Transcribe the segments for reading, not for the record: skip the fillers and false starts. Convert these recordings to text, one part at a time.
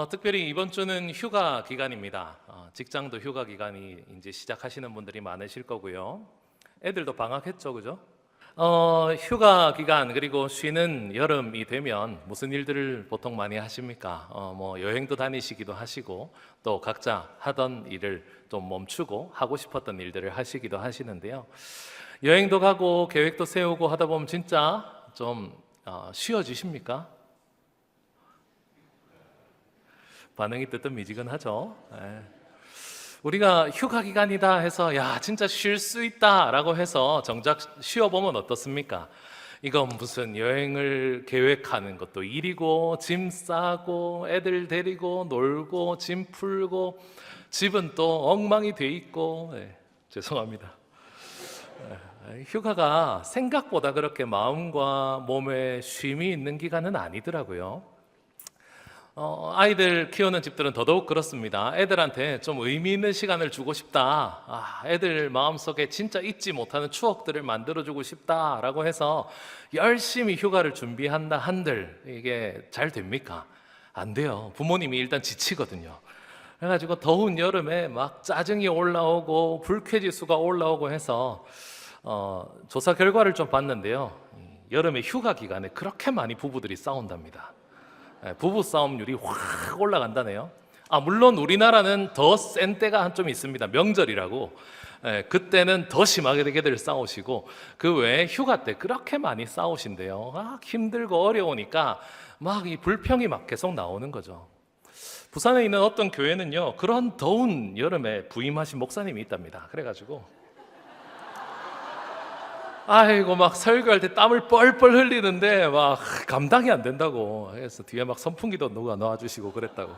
특별히 이번 주는 휴가 기간입니다. 직장도 휴가 기간이 이제 시작하시는 분들이 많으실 거고요. 애들도 방학했죠, 그죠? 휴가 기간 그리고 쉬는 여름이 되면 무슨 일들을 보통 많이 하십니까? 뭐 여행도 다니시기도 하시고 또 각자 하던 일을 좀 멈추고 하고 싶었던 일들을 하시기도 하시는데요. 여행도 가고 계획도 세우고 하다 보면 진짜 좀 쉬어지십니까? 반응이 뜨뜻미지근하죠. 예. 우리가 휴가 기간이다 해서 야 진짜 쉴 수 있다라고 해서 정작 쉬어보면 어떻습니까? 이건 무슨 여행을 계획하는 것도 일이고 짐 싸고 애들 데리고 놀고 짐 풀고 집은 또 엉망이 돼 있고 죄송합니다. 휴가가 생각보다 그렇게 마음과 몸에 쉼이 있는 기간은 아니더라고요. 아이들 키우는 집들은 더더욱 그렇습니다. 애들한테 좀 의미 있는 시간을 주고 싶다. 애들 마음속에 진짜 잊지 못하는 추억들을 만들어주고 싶다라고 해서 열심히 휴가를 준비한다 한들 이게 잘 됩니까? 안 돼요. 부모님이 일단 지치거든요. 그래가지고 더운 여름에 막 짜증이 올라오고 불쾌지수가 올라오고 해서 조사 결과를 좀 봤는데요. 여름에 휴가 기간에 그렇게 많이 부부들이 싸운답니다. 부부 싸움률이 확 올라간다네요. 물론 우리나라는 더 센 때가 좀 있습니다. 명절이라고. 그때는 더 심하게들 싸우시고 그 외에 휴가 때 그렇게 많이 싸우신대요. 힘들고 어려우니까 막 이 불평이 막 계속 나오는 거죠. 부산에 있는 어떤 교회는요, 그런 더운 여름에 부임하신 목사님이 있답니다. 그래가지고 아이고 막 설교할 때 땀을 뻘뻘 흘리는데 막 감당이 안 된다고 해서 뒤에 막 선풍기도 누가 놔주시고 그랬다고.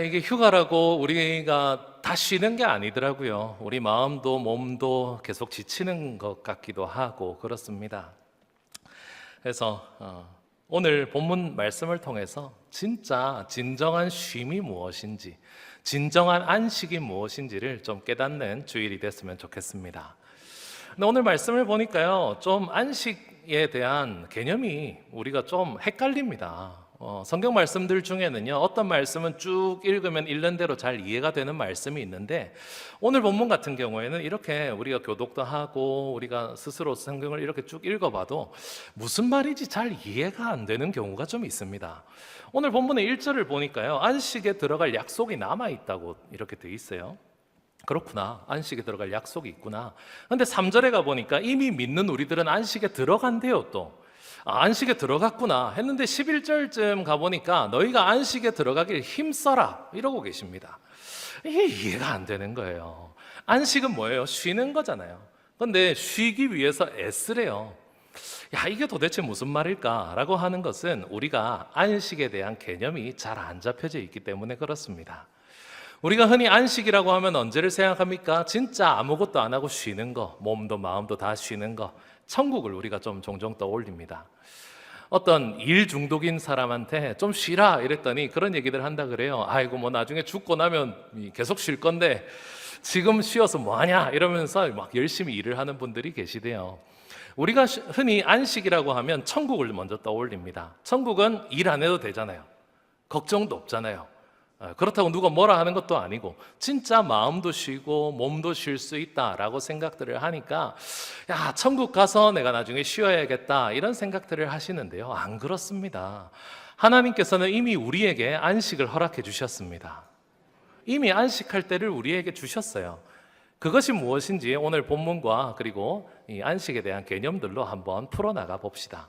이게 휴가라고 우리가 다 쉬는 게 아니더라고요. 우리 마음도 몸도 계속 지치는 것 같기도 하고 그렇습니다. 그래서 오늘 본문 말씀을 통해서 진짜 진정한 쉼이 무엇인지, 진정한 안식이 무엇인지를 좀 깨닫는 주일이 됐으면 좋겠습니다. 근데 오늘 말씀을 보니까요, 좀 안식에 대한 개념이 우리가 좀 헷갈립니다. 성경 말씀들 중에는요, 어떤 말씀은 쭉 읽으면 읽는 대로 잘 이해가 되는 말씀이 있는데, 오늘 본문 같은 경우에는 이렇게 우리가 교독도 하고 우리가 스스로 성경을 이렇게 쭉 읽어봐도 무슨 말인지 잘 이해가 안 되는 경우가 좀 있습니다. 오늘 본문의 1절을 보니까요, 안식에 들어갈 약속이 남아있다고 이렇게 돼 있어요. 그렇구나. 안식에 들어갈 약속이 있구나. 근데 3절에 가보니까 이미 믿는 우리들은 안식에 들어간대요 또. 안식에 들어갔구나 했는데 11절쯤 가보니까 너희가 안식에 들어가길 힘써라 이러고 계십니다. 이게 이해가 안 되는 거예요. 안식은 뭐예요? 쉬는 거잖아요. 근데 쉬기 위해서 애쓰래요. 야, 이게 도대체 무슨 말일까? 라고 하는 것은 우리가 안식에 대한 개념이 잘 안 잡혀져 있기 때문에 그렇습니다. 우리가 흔히 안식이라고 하면 언제를 생각합니까? 진짜 아무것도 안 하고 쉬는 거, 몸도 마음도 다 쉬는 거, 천국을 우리가 좀 종종 떠올립니다. 어떤 일 중독인 사람한테 좀 쉬라 이랬더니 그런 얘기들 한다 그래요. 아이고 뭐 나중에 죽고 나면 계속 쉴 건데 지금 쉬어서 뭐하냐 이러면서 막 열심히 일을 하는 분들이 계시대요. 우리가 흔히 안식이라고 하면 천국을 먼저 떠올립니다. 천국은 일 안 해도 되잖아요. 걱정도 없잖아요. 그렇다고 누가 뭐라 하는 것도 아니고 진짜 마음도 쉬고 몸도 쉴 수 있다라고 생각들을 하니까 야 천국 가서 내가 나중에 쉬어야겠다 이런 생각들을 하시는데요, 안 그렇습니다. 하나님께서는 이미 우리에게 안식을 허락해 주셨습니다. 이미 안식할 때를 우리에게 주셨어요. 그것이 무엇인지 오늘 본문과 그리고 이 안식에 대한 개념들로 한번 풀어나가 봅시다.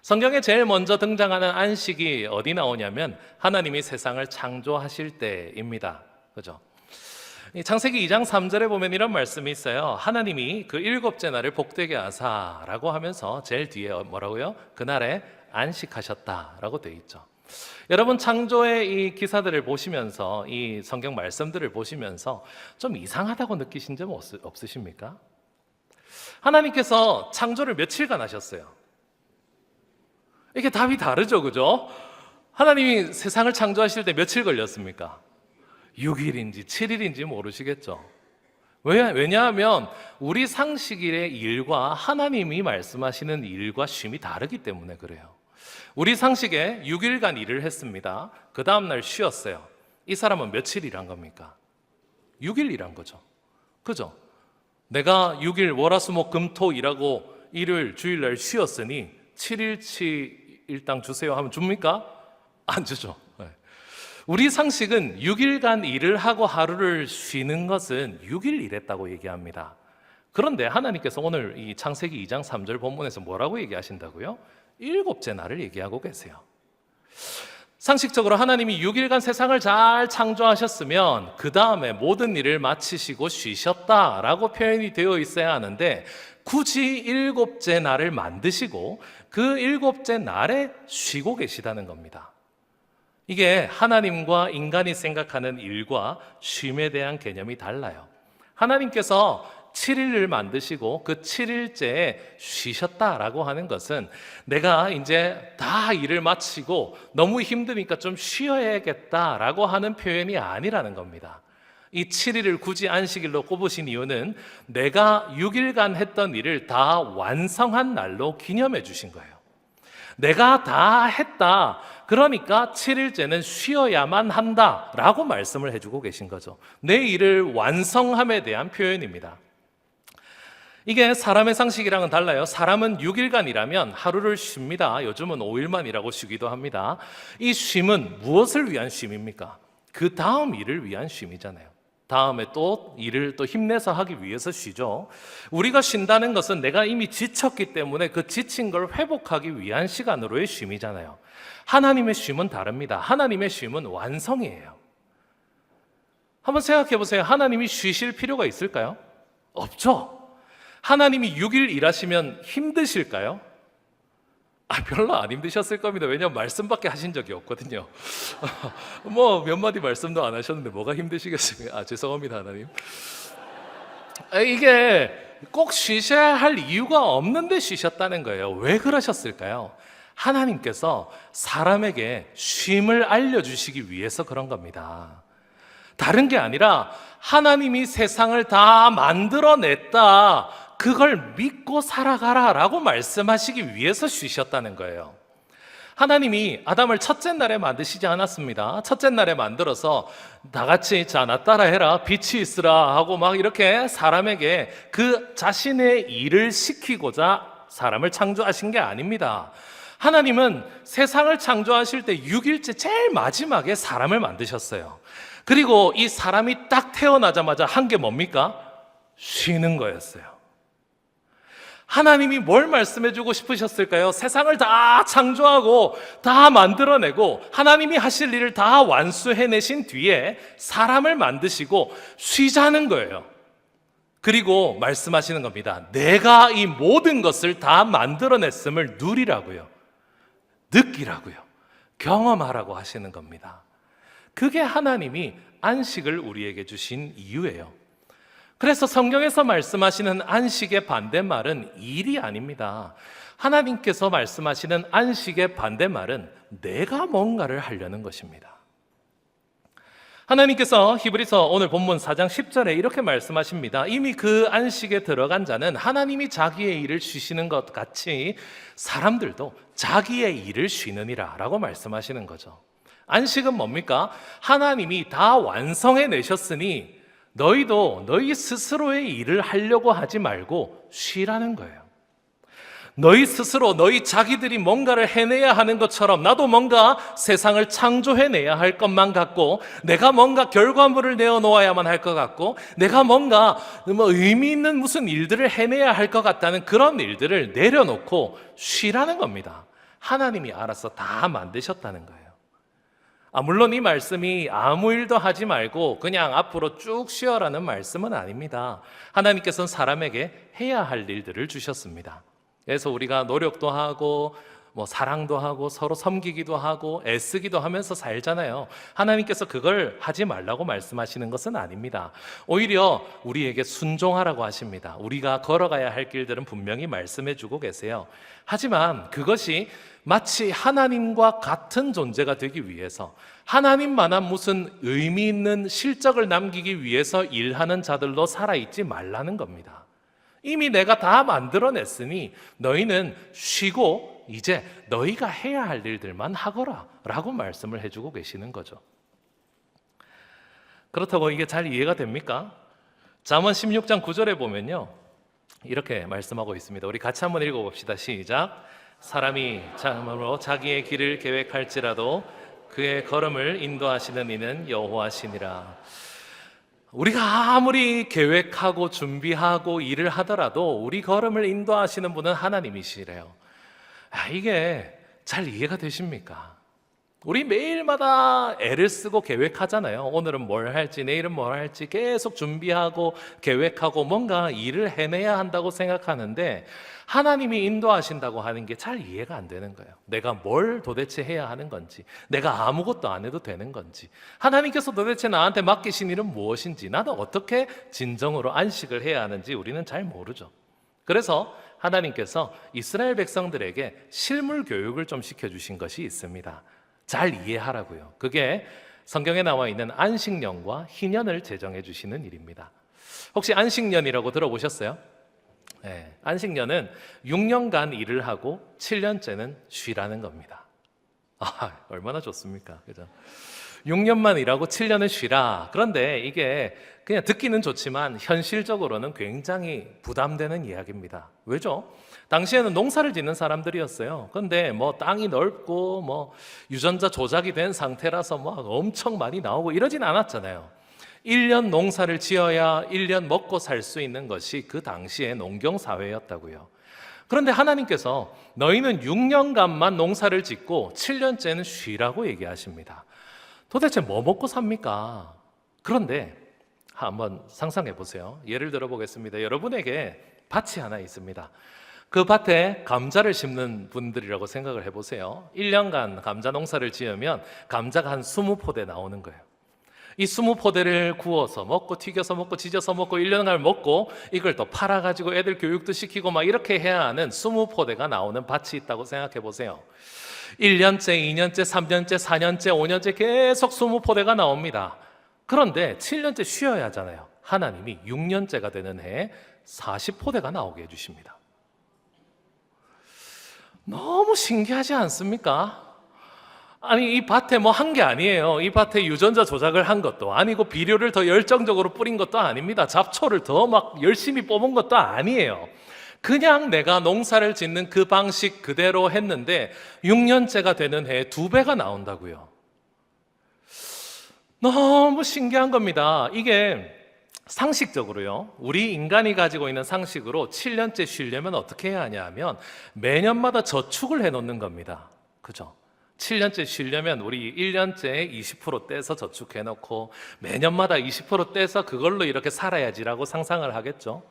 성경에 제일 먼저 등장하는 안식이 어디 나오냐면 하나님이 세상을 창조하실 때입니다. 그죠? 창세기 2장 3절에 보면 이런 말씀이 있어요. 하나님이 그 일곱째 날을 복되게 하사라고 하면서 제일 뒤에 뭐라고요? 그날에 안식하셨다라고 되어 있죠. 여러분 창조의 이 기사들을 보시면서 이 성경 말씀들을 보시면서 좀 이상하다고 느끼신 점 없으십니까? 하나님께서 창조를 며칠간 하셨어요. 이게 답이 다르죠, 그죠? 하나님이 세상을 창조하실 때 며칠 걸렸습니까? 6일인지 7일인지 모르시겠죠? 왜냐하면 우리 상식일의 일과 하나님이 말씀하시는 일과 쉼이 다르기 때문에 그래요. 우리 상식에 6일간 일을 했습니다. 그 다음날 쉬었어요. 이 사람은 며칠 일한 겁니까? 6일 일한 거죠. 그죠? 내가 6일 월화수목금토 일하고 일요일 주일날 쉬었으니 7일치 일당 주세요 하면 줍니까? 안 주죠. 우리 상식은 6일간 일을 하고 하루를 쉬는 것은 6일 일했다고 얘기합니다. 그런데 하나님께서 오늘 이 창세기 2장 3절 본문에서 뭐라고 얘기하신다고요? 7째 날을 얘기하고 계세요. 상식적으로 하나님이 6일간 세상을 잘 창조하셨으면 그 다음에 모든 일을 마치시고 쉬셨다라고 표현이 되어 있어야 하는데 굳이 7째 날을 만드시고 그 7째 날에 쉬고 계시다는 겁니다. 이게 하나님과 인간이 생각하는 일과 쉼에 대한 개념이 달라요. 하나님께서 7일을 만드시고 그 7일째에 쉬셨다라고 하는 것은 내가 이제 다 일을 마치고 너무 힘드니까 좀 쉬어야겠다라고 하는 표현이 아니라는 겁니다. 이 7일을 굳이 안식일로 꼽으신 이유는 내가 6일간 했던 일을 다 완성한 날로 기념해 주신 거예요. 내가 다 했다. 그러니까 7일째는 쉬어야만 한다라고 말씀을 해주고 계신 거죠. 내 일을 완성함에 대한 표현입니다. 이게 사람의 상식이랑은 달라요. 사람은 6일간 일하면 하루를 쉽니다. 요즘은 5일만 일하고 쉬기도 합니다. 이 쉼은 무엇을 위한 쉼입니까? 그 다음 일을 위한 쉼이잖아요. 다음에 또 일을 또 힘내서 하기 위해서 쉬죠. 우리가 쉰다는 것은 내가 이미 지쳤기 때문에 그 지친 걸 회복하기 위한 시간으로의 쉼이잖아요. 하나님의 쉼은 다릅니다. 하나님의 쉼은 완성이에요. 한번 생각해 보세요. 하나님이 쉬실 필요가 있을까요? 없죠. 하나님이 6일 일하시면 힘드실까요? 별로 안 힘드셨을 겁니다. 왜냐하면 말씀밖에 하신 적이 없거든요. 뭐 몇 마디 말씀도 안 하셨는데 뭐가 힘드시겠어요? 죄송합니다, 하나님. 이게 꼭 쉬셔야 할 이유가 없는데 쉬셨다는 거예요. 왜 그러셨을까요? 하나님께서 사람에게 쉼을 알려주시기 위해서 그런 겁니다. 다른 게 아니라 하나님이 세상을 다 만들어냈다, 그걸 믿고 살아가라 라고 말씀하시기 위해서 쉬셨다는 거예요. 하나님이 아담을 첫째 날에 만드시지 않았습니다. 첫째 날에 만들어서 다 같이 자, 나 따라해라, 빛이 있으라 하고 막 이렇게 사람에게 그 자신의 일을 시키고자 사람을 창조하신 게 아닙니다. 하나님은 세상을 창조하실 때 6일째 제일 마지막에 사람을 만드셨어요. 그리고 이 사람이 딱 태어나자마자 한 게 뭡니까? 쉬는 거였어요. 하나님이 뭘 말씀해주고 싶으셨을까요? 세상을 다 창조하고 다 만들어내고 하나님이 하실 일을 다 완수해내신 뒤에 사람을 만드시고 쉬자는 거예요. 그리고 말씀하시는 겁니다. 내가 이 모든 것을 다 만들어냈음을 누리라고요. 느끼라고요. 경험하라고 하시는 겁니다. 그게 하나님이 안식을 우리에게 주신 이유예요. 그래서 성경에서 말씀하시는 안식의 반대말은 일이 아닙니다. 하나님께서 말씀하시는 안식의 반대말은 내가 뭔가를 하려는 것입니다. 하나님께서 히브리서 오늘 본문 4장 10절에 이렇게 말씀하십니다. 이미 그 안식에 들어간 자는 하나님이 자기의 일을 쉬시는 것 같이 사람들도 자기의 일을 쉬느니라 라고 말씀하시는 거죠. 안식은 뭡니까? 하나님이 다 완성해 내셨으니 너희도 너희 스스로의 일을 하려고 하지 말고 쉬라는 거예요. 너희 스스로 너희 자기들이 뭔가를 해내야 하는 것처럼 나도 뭔가 세상을 창조해내야 할 것만 같고 내가 뭔가 결과물을 내어놓아야만 할 것 같고 내가 뭔가 의미 있는 무슨 일들을 해내야 할 것 같다는 그런 일들을 내려놓고 쉬라는 겁니다. 하나님이 알아서 다 만드셨다는 거예요. 물론 이 말씀이 아무 일도 하지 말고 그냥 앞으로 쭉 쉬어라는 말씀은 아닙니다. 하나님께서는 사람에게 해야 할 일들을 주셨습니다. 그래서 우리가 노력도 하고 사랑도 하고 서로 섬기기도 하고 애쓰기도 하면서 살잖아요. 하나님께서 그걸 하지 말라고 말씀하시는 것은 아닙니다. 오히려 우리에게 순종하라고 하십니다. 우리가 걸어가야 할 길들은 분명히 말씀해 주고 계세요. 하지만 그것이 마치 하나님과 같은 존재가 되기 위해서 하나님만한 무슨 의미 있는 실적을 남기기 위해서 일하는 자들로 살아있지 말라는 겁니다. 이미 내가 다 만들어냈으니 너희는 쉬고 이제 너희가 해야 할 일들만 하거라 라고 말씀을 해주고 계시는 거죠. 그렇다고 이게 잘 이해가 됩니까? 잠언 16장 9절에 보면요, 이렇게 말씀하고 있습니다. 우리 같이 한번 읽어봅시다. 시작. 사람이 참으로 자기의 길을 계획할지라도 그의 걸음을 인도하시는 이는 여호와시니라. 우리가 아무리 계획하고 준비하고 일을 하더라도 우리 걸음을 인도하시는 분은 하나님이시래요. 이게 잘 이해가 되십니까? 우리 매일마다 애를 쓰고 계획하잖아요. 오늘은 뭘 할지, 내일은 뭘 할지 계속 준비하고 계획하고 뭔가 일을 해내야 한다고 생각하는데, 하나님이 인도하신다고 하는 게 잘 이해가 안 되는 거예요. 내가 뭘 도대체 해야 하는 건지, 내가 아무것도 안 해도 되는 건지, 하나님께서 도대체 나한테 맡기신 일은 무엇인지, 나도 어떻게 진정으로 안식을 해야 하는지 우리는 잘 모르죠. 그래서 하나님께서 이스라엘 백성들에게 실물 교육을 좀 시켜주신 것이 있습니다. 잘 이해하라고요. 그게 성경에 나와 있는 안식년과 희년을 제정해 주시는 일입니다. 혹시 안식년이라고 들어보셨어요? 네, 안식년은 6년간 일을 하고 7년째는 쉬라는 겁니다. 얼마나 좋습니까? 그죠? 6년만 일하고 7년은 쉬라. 그런데 이게 그냥 듣기는 좋지만 현실적으로는 굉장히 부담되는 이야기입니다. 왜죠? 당시에는 농사를 짓는 사람들이었어요. 그런데 뭐 땅이 넓고 뭐 유전자 조작이 된 상태라서 뭐 엄청 많이 나오고 이러진 않았잖아요. 1년 농사를 지어야 1년 먹고 살 수 있는 것이 그 당시의 농경사회였다고요. 그런데 하나님께서 너희는 6년간만 농사를 짓고 7년째는 쉬라고 얘기하십니다. 도대체 뭐 먹고 삽니까? 그런데 한번 상상해 보세요. 예를 들어 보겠습니다. 여러분에게 밭이 하나 있습니다. 그 밭에 감자를 심는 분들이라고 생각을 해보세요. 1년간 감자 농사를 지으면 감자가 한 20포대 나오는 거예요. 이 20포대를 구워서 먹고 튀겨서 먹고 지져서 먹고 1년간 먹고 이걸 또 팔아가지고 애들 교육도 시키고 막 이렇게 해야 하는 20포대가 나오는 밭이 있다고 생각해 보세요. 1년째, 2년째, 3년째, 4년째, 5년째 계속 20포대가 나옵니다. 그런데 7년째 쉬어야 하잖아요. 하나님이 6년째가 되는 해에 40포대가 나오게 해주십니다. 너무 신기하지 않습니까? 아니, 이 밭에 뭐 한 게 아니에요. 이 밭에 유전자 조작을 한 것도 아니고 비료를 더 열정적으로 뿌린 것도 아닙니다. 잡초를 더 막 열심히 뽑은 것도 아니에요. 그냥 내가 농사를 짓는 그 방식 그대로 했는데 6년째가 되는 해에 2배가 나온다고요. 너무 신기한 겁니다. 이게 상식적으로요, 우리 인간이 가지고 있는 상식으로 7년째 쉬려면 어떻게 해야 하냐 하면 매년마다 저축을 해놓는 겁니다. 그죠? 7년째 쉬려면 우리 1년째 20% 떼서 저축해놓고 매년마다 20% 떼서 그걸로 이렇게 살아야지라고 상상을 하겠죠.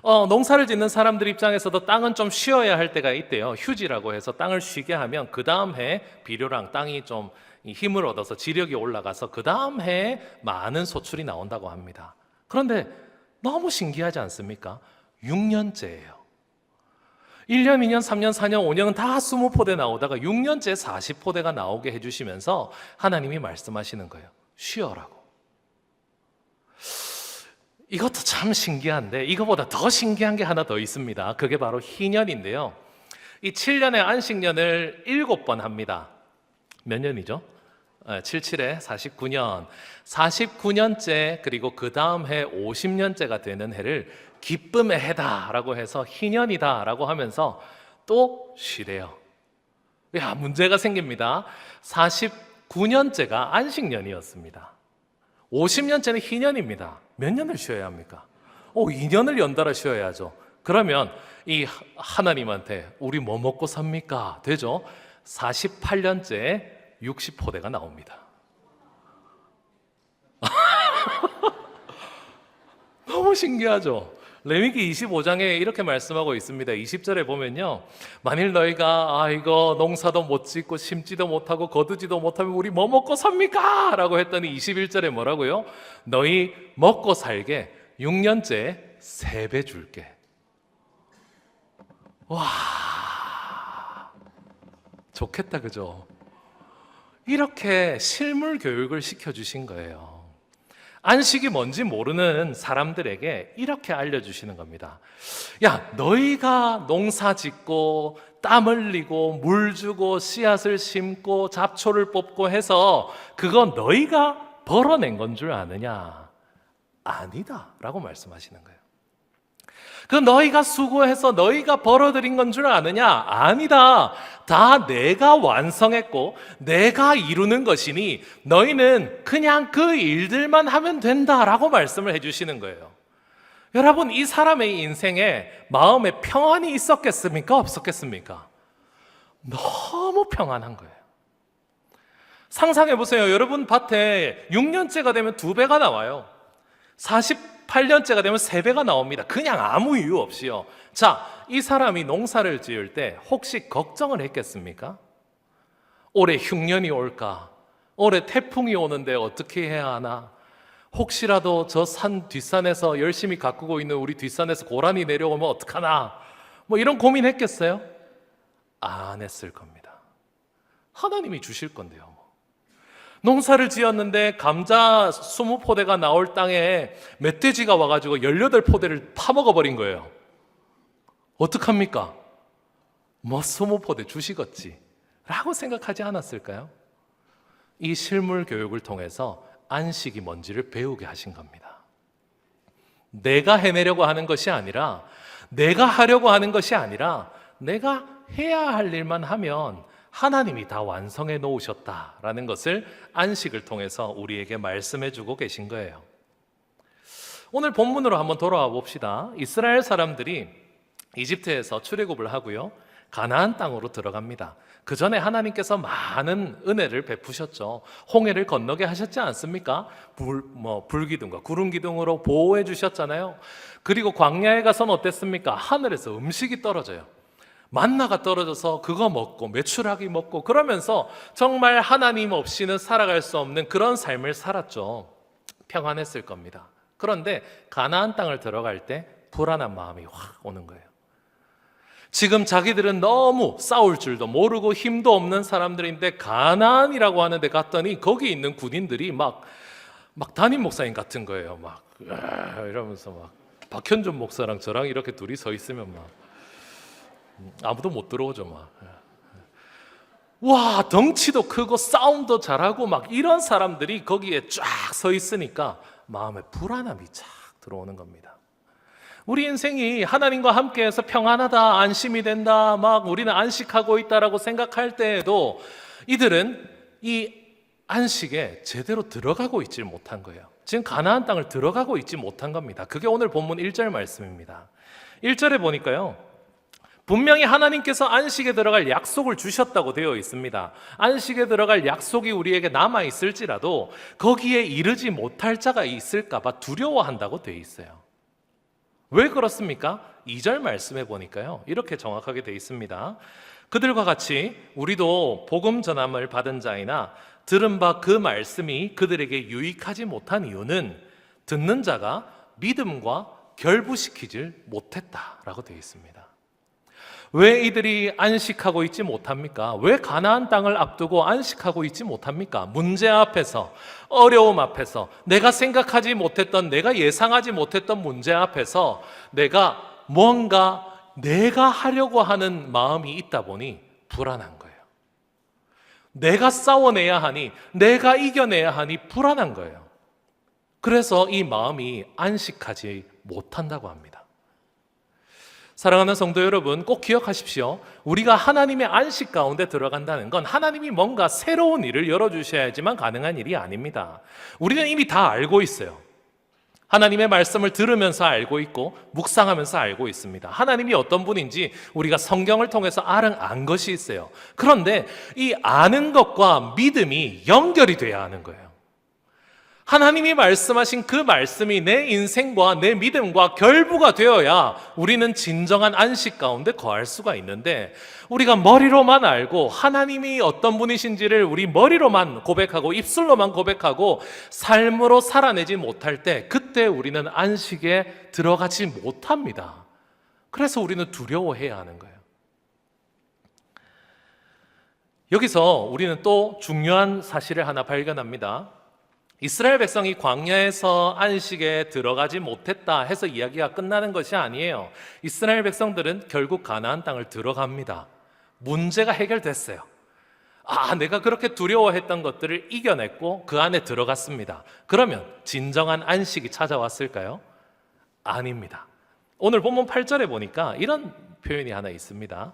농사를 짓는 사람들 입장에서도 땅은 좀 쉬어야 할 때가 있대요. 휴지라고 해서 땅을 쉬게 하면 그 다음 해 비료랑 땅이 좀 힘을 얻어서 지력이 올라가서 그 다음 해에 많은 소출이 나온다고 합니다. 그런데 너무 신기하지 않습니까? 6년째예요. 1년, 2년, 3년, 4년, 5년은 다 20포대 나오다가 6년째 40포대가 나오게 해주시면서 하나님이 말씀하시는 거예요. 쉬어라고. 이것도 참 신기한데 이거보다 더 신기한 게 하나 더 있습니다. 그게 바로 희년인데요. 이 7년의 안식년을 7번 합니다. 몇 년이죠? 77에 49년. 49년째 그리고 그 다음 해 50년째가 되는 해를 기쁨의 해다라고 해서 희년이다라고 하면서 또 쉬래요. 야, 문제가 생깁니다. 49년째가 안식년이었습니다. 50년째는 희년입니다. 몇 년을 쉬어야 합니까? 2년을 연달아 쉬어야죠. 그러면 이 하나님한테 우리 뭐 먹고 삽니까? 되죠? 48년째 60포대가 나옵니다. 너무 신기하죠? 레위기 25장에 이렇게 말씀하고 있습니다. 20절에 보면요, 만일 너희가 이거 농사도 못 짓고 심지도 못하고 거두지도 못하면 우리 뭐 먹고 삽니까? 라고 했더니 21절에 뭐라고요? 너희 먹고 살게 6년째 3배 줄게. 와, 좋겠다, 그죠? 이렇게 실물 교육을 시켜주신 거예요. 안식이 뭔지 모르는 사람들에게 이렇게 알려주시는 겁니다. 야, 너희가 농사 짓고 땀 흘리고 물 주고 씨앗을 심고 잡초를 뽑고 해서 그건 너희가 벌어낸 건 줄 아느냐? 아니다 라고 말씀하시는 거예요. 그 너희가 수고해서 너희가 벌어들인 건 줄 아느냐? 아니다. 다 내가 완성했고 내가 이루는 것이니 너희는 그냥 그 일들만 하면 된다라고 말씀을 해주시는 거예요. 여러분, 이 사람의 인생에 마음에 평안이 있었겠습니까? 없었겠습니까? 너무 평안한 거예요. 상상해 보세요. 여러분 밭에 6년째가 되면 2배가 나와요. 48년째가 되면 3배가 나옵니다. 그냥 아무 이유 없이요. 자, 이 사람이 농사를 지을 때 혹시 걱정을 했겠습니까? 올해 흉년이 올까? 올해 태풍이 오는데 어떻게 해야 하나? 혹시라도 저 산 뒷산에서 열심히 가꾸고 있는 우리 뒷산에서 고라니 내려오면 어떡하나? 뭐 이런 고민했겠어요? 안 했을 겁니다. 하나님이 주실 건데요. 농사를 지었는데 감자 20포대가 나올 땅에 멧돼지가 와가지고 18포대를 파먹어버린 거예요. 어떡합니까? 뭐 20포대 주시겠지 라고 생각하지 않았을까요? 이 실물 교육을 통해서 안식이 뭔지를 배우게 하신 겁니다. 내가 해내려고 하는 것이 아니라, 내가 하려고 하는 것이 아니라 내가 해야 할 일만 하면 하나님이 다 완성해 놓으셨다라는 것을 안식을 통해서 우리에게 말씀해 주고 계신 거예요. 오늘 본문으로 한번 돌아와 봅시다. 이스라엘 사람들이 이집트에서 출애굽을 하고요, 가나안 땅으로 들어갑니다. 그 전에 하나님께서 많은 은혜를 베푸셨죠. 홍해를 건너게 하셨지 않습니까? 불기둥과 구름기둥으로 보호해 주셨잖아요. 그리고 광야에 가서는 어땠습니까? 하늘에서 음식이 떨어져요. 만나가 떨어져서 그거 먹고 메추라기 먹고 그러면서 정말 하나님 없이는 살아갈 수 없는 그런 삶을 살았죠. 평안했을 겁니다. 그런데 가나안 땅을 들어갈 때 불안한 마음이 확 오는 거예요. 지금 자기들은 너무 싸울 줄도 모르고 힘도 없는 사람들인데 가나안이라고 하는 데 갔더니 거기 있는 군인들이 막 담임 목사님 같은 거예요. 막 이러면서 막 박현준 목사랑 저랑 이렇게 둘이 서 있으면 막 아무도 못 들어오죠. 막 와, 덩치도 크고 싸움도 잘하고 막 이런 사람들이 거기에 쫙 서 있으니까 마음에 불안함이 쫙 들어오는 겁니다. 우리 인생이 하나님과 함께해서 평안하다, 안심이 된다, 막 우리는 안식하고 있다라고 생각할 때에도 이들은 이 안식에 제대로 들어가고 있지 못한 거예요. 지금 가나안 땅을 들어가고 있지 못한 겁니다. 그게 오늘 본문 1절 말씀입니다. 1절에 보니까요, 분명히 하나님께서 안식에 들어갈 약속을 주셨다고 되어 있습니다. 안식에 들어갈 약속이 우리에게 남아 있을지라도 거기에 이르지 못할 자가 있을까 봐 두려워한다고 되어 있어요. 왜 그렇습니까? 2절 말씀해 보니까요, 이렇게 정확하게 되어 있습니다. 그들과 같이 우리도 복음 전함을 받은 자이나 들은 바 그 말씀이 그들에게 유익하지 못한 이유는 듣는 자가 믿음과 결부시키질 못했다라고 되어 있습니다. 왜 이들이 안식하고 있지 못합니까? 왜 가나안 땅을 앞두고 안식하고 있지 못합니까? 문제 앞에서, 어려움 앞에서, 내가 생각하지 못했던, 내가 예상하지 못했던 문제 앞에서 내가 뭔가 내가 하려고 하는 마음이 있다 보니 불안한 거예요. 내가 싸워내야 하니, 내가 이겨내야 하니 불안한 거예요. 그래서 이 마음이 안식하지 못한다고 합니다. 사랑하는 성도 여러분, 꼭 기억하십시오. 우리가 하나님의 안식 가운데 들어간다는 건 하나님이 뭔가 새로운 일을 열어주셔야지만 가능한 일이 아닙니다. 우리는 이미 다 알고 있어요. 하나님의 말씀을 들으면서 알고 있고 묵상하면서 알고 있습니다. 하나님이 어떤 분인지 우리가 성경을 통해서 안 것이 있어요. 그런데 이 아는 것과 믿음이 연결이 돼야 하는 거예요. 하나님이 말씀하신 그 말씀이 내 인생과 내 믿음과 결부가 되어야 우리는 진정한 안식 가운데 거할 수가 있는데, 우리가 머리로만 알고 하나님이 어떤 분이신지를 우리 머리로만 고백하고 입술로만 고백하고 삶으로 살아내지 못할 때, 그때 우리는 안식에 들어가지 못합니다. 그래서 우리는 두려워해야 하는 거예요. 여기서 우리는 또 중요한 사실을 하나 발견합니다. 이스라엘 백성이 광야에서 안식에 들어가지 못했다 해서 이야기가 끝나는 것이 아니에요. 이스라엘 백성들은 결국 가나안 땅을 들어갑니다. 문제가 해결됐어요. 내가 그렇게 두려워했던 것들을 이겨냈고 그 안에 들어갔습니다. 그러면 진정한 안식이 찾아왔을까요? 아닙니다. 오늘 본문 8절에 보니까 이런 표현이 하나 있습니다.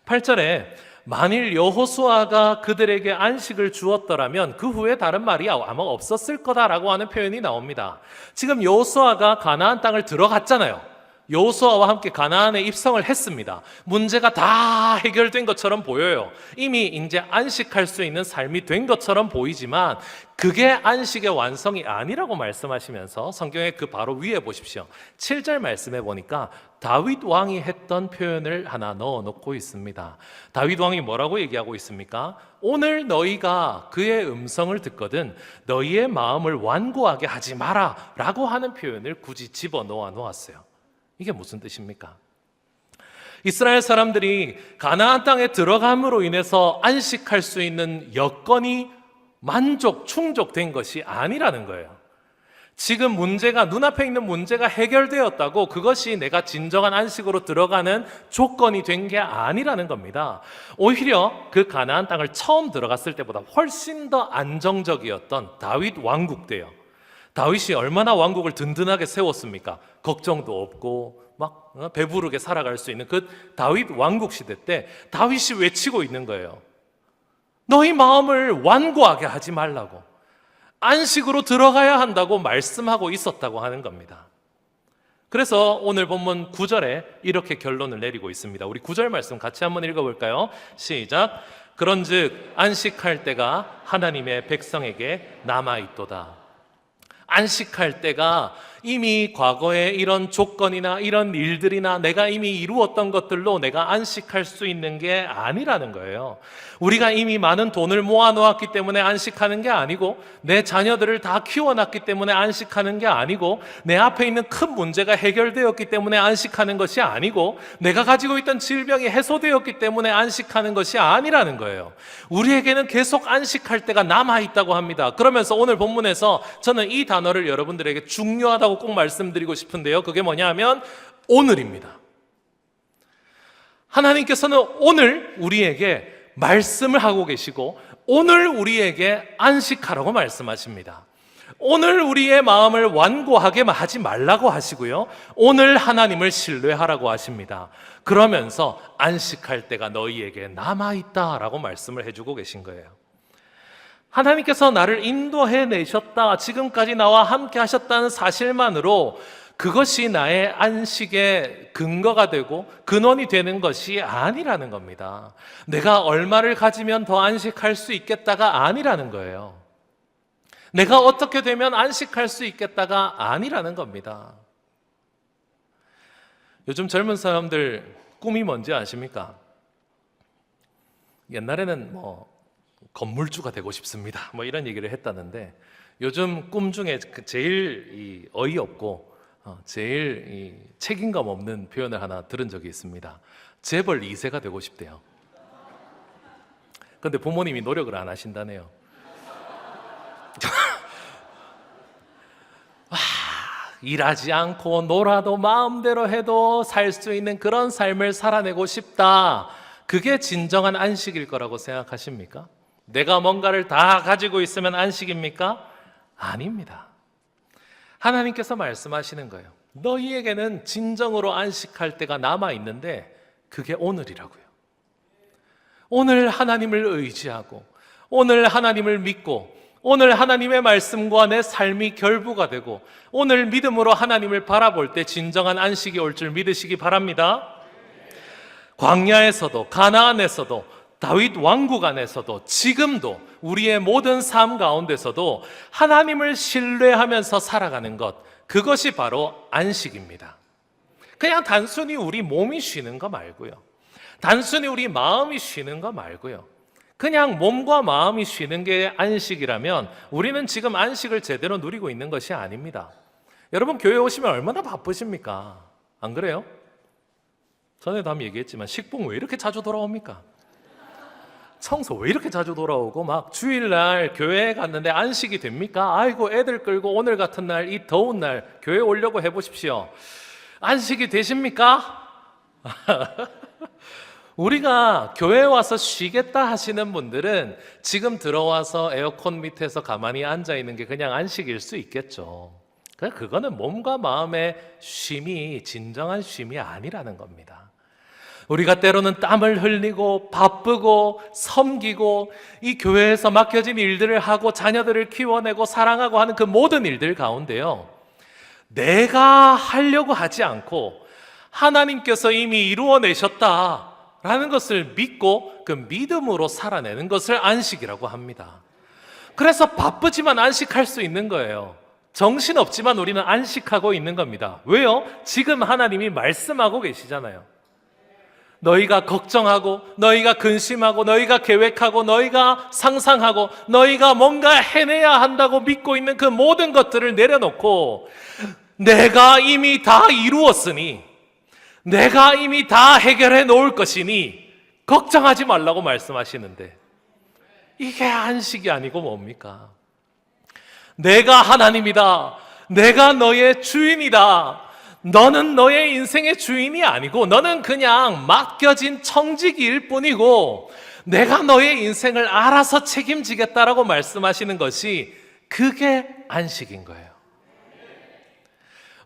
8절에 만일 여호수아가 그들에게 안식을 주었더라면 그 후에 다른 말이 아마 없었을 거다라고 하는 표현이 나옵니다. 지금 여호수아가 가나안 땅을 들어갔잖아요. 여호수아와 함께 가나안에 입성을 했습니다. 문제가 다 해결된 것처럼 보여요. 이미 이제 안식할 수 있는 삶이 된 것처럼 보이지만 그게 안식의 완성이 아니라고 말씀하시면서 성경의 그 바로 위에 보십시오. 7절 말씀해 보니까 다윗 왕이 했던 표현을 하나 넣어놓고 있습니다. 다윗 왕이 뭐라고 얘기하고 있습니까? 오늘 너희가 그의 음성을 듣거든 너희의 마음을 완고하게 하지 마라 라고 하는 표현을 굳이 집어넣어 놓았어요. 이게 무슨 뜻입니까? 이스라엘 사람들이 가나안 땅에 들어감으로 인해서 안식할 수 있는 여건이 충족된 것이 아니라는 거예요. 지금 눈앞에 있는 문제가 해결되었다고 그것이 내가 진정한 안식으로 들어가는 조건이 된 게 아니라는 겁니다. 오히려 그 가나안 땅을 처음 들어갔을 때보다 훨씬 더 안정적이었던 다윗 왕국 때요. 다윗이 얼마나 왕국을 든든하게 세웠습니까? 걱정도 없고 막 배부르게 살아갈 수 있는 그 다윗 왕국 시대 때 다윗이 외치고 있는 거예요. 너희 마음을 완고하게 하지 말라고, 안식으로 들어가야 한다고 말씀하고 있었다고 하는 겁니다. 그래서 오늘 본문 9절에 이렇게 결론을 내리고 있습니다. 우리 9절 말씀 같이 한번 읽어볼까요? 시작. 그런즉 안식할 때가 하나님의 백성에게 남아있도다. 안식할 때가 이미 과거에 이런 조건이나 이런 일들이나 내가 이미 이루었던 것들로 내가 안식할 수 있는 게 아니라는 거예요. 우리가 이미 많은 돈을 모아놓았기 때문에 안식하는 게 아니고, 내 자녀들을 다 키워놨기 때문에 안식하는 게 아니고, 내 앞에 있는 큰 문제가 해결되었기 때문에 안식하는 것이 아니고, 내가 가지고 있던 질병이 해소되었기 때문에 안식하는 것이 아니라는 거예요. 우리에게는 계속 안식할 때가 남아있다고 합니다. 그러면서 오늘 본문에서 저는 이 단어를 여러분들에게 중요하다고 꼭 말씀드리고 싶은데요, 그게 뭐냐 하면 오늘입니다. 하나님께서는 오늘 우리에게 말씀을 하고 계시고, 오늘 우리에게 안식하라고 말씀하십니다. 오늘 우리의 마음을 완고하게 하지 말라고 하시고요, 오늘 하나님을 신뢰하라고 하십니다. 그러면서 안식할 때가 너희에게 남아있다라고 말씀을 해주고 계신 거예요. 하나님께서 나를 인도해 내셨다, 지금까지 나와 함께 하셨다는 사실만으로 그것이 나의 안식의 근거가 되고 근원이 되는 것이 아니라는 겁니다. 내가 얼마를 가지면 더 안식할 수 있겠다가 아니라는 거예요. 내가 어떻게 되면 안식할 수 있겠다가 아니라는 겁니다. 요즘 젊은 사람들 꿈이 뭔지 아십니까? 옛날에는 건물주가 되고 싶습니다, 이런 얘기를 했다는데, 요즘 꿈 중에 제일 어이없고 제일 책임감 없는 표현을 하나 들은 적이 있습니다. 재벌 2세가 되고 싶대요. 그런데 부모님이 노력을 안 하신다네요. 일하지 않고 놀아도 마음대로 해도 살 수 있는 그런 삶을 살아내고 싶다. 그게 진정한 안식일 거라고 생각하십니까? 내가 뭔가를 다 가지고 있으면 안식입니까? 아닙니다. 하나님께서 말씀하시는 거예요. 너희에게는 진정으로 안식할 때가 남아있는데 그게 오늘이라고요. 오늘 하나님을 의지하고, 오늘 하나님을 믿고, 오늘 하나님의 말씀과 내 삶이 결부가 되고, 오늘 믿음으로 하나님을 바라볼 때 진정한 안식이 올 줄 믿으시기 바랍니다. 광야에서도, 가나안에서도, 다윗 왕국 안에서도, 지금도 우리의 모든 삶 가운데서도 하나님을 신뢰하면서 살아가는 것, 그것이 바로 안식입니다. 그냥 단순히 우리 몸이 쉬는 거 말고요, 단순히 우리 마음이 쉬는 거 말고요, 그냥 몸과 마음이 쉬는 게 안식이라면 우리는 지금 안식을 제대로 누리고 있는 것이 아닙니다. 여러분, 교회 오시면 얼마나 바쁘십니까? 안 그래요? 전에도 한번 얘기했지만 식봉 왜 이렇게 자주 돌아옵니까? 청소 왜 이렇게 자주 돌아오고, 막 주일날 교회에 갔는데 안식이 됩니까? 아이고, 애들 끌고 오늘 같은 날, 이 더운 날 교회 오려고 해보십시오. 안식이 되십니까? 우리가 교회에 와서 쉬겠다 하시는 분들은 지금 들어와서 에어컨 밑에서 가만히 앉아 있는 게 그냥 안식일 수 있겠죠. 그거는 몸과 마음의 쉼이 진정한 쉼이 아니라는 겁니다. 우리가 때로는 땀을 흘리고 바쁘고 섬기고 이 교회에서 맡겨진 일들을 하고 자녀들을 키워내고 사랑하고 하는 그 모든 일들 가운데요, 내가 하려고 하지 않고 하나님께서 이미 이루어내셨다라는 것을 믿고 그 믿음으로 살아내는 것을 안식이라고 합니다. 그래서 바쁘지만 안식할 수 있는 거예요. 정신없지만 우리는 안식하고 있는 겁니다. 왜요? 지금 하나님이 말씀하고 계시잖아요. 너희가 걱정하고 너희가 근심하고 너희가 계획하고 너희가 상상하고 너희가 뭔가 해내야 한다고 믿고 있는 그 모든 것들을 내려놓고 내가 이미 다 이루었으니, 내가 이미 다 해결해 놓을 것이니 걱정하지 말라고 말씀하시는데, 이게 안식이 아니고 뭡니까? 내가 하나님이다, 내가 너의 주인이다, 너는 너의 인생의 주인이 아니고 너는 그냥 맡겨진 청지기일 뿐이고 내가 너의 인생을 알아서 책임지겠다라고 말씀하시는 것이, 그게 안식인 거예요.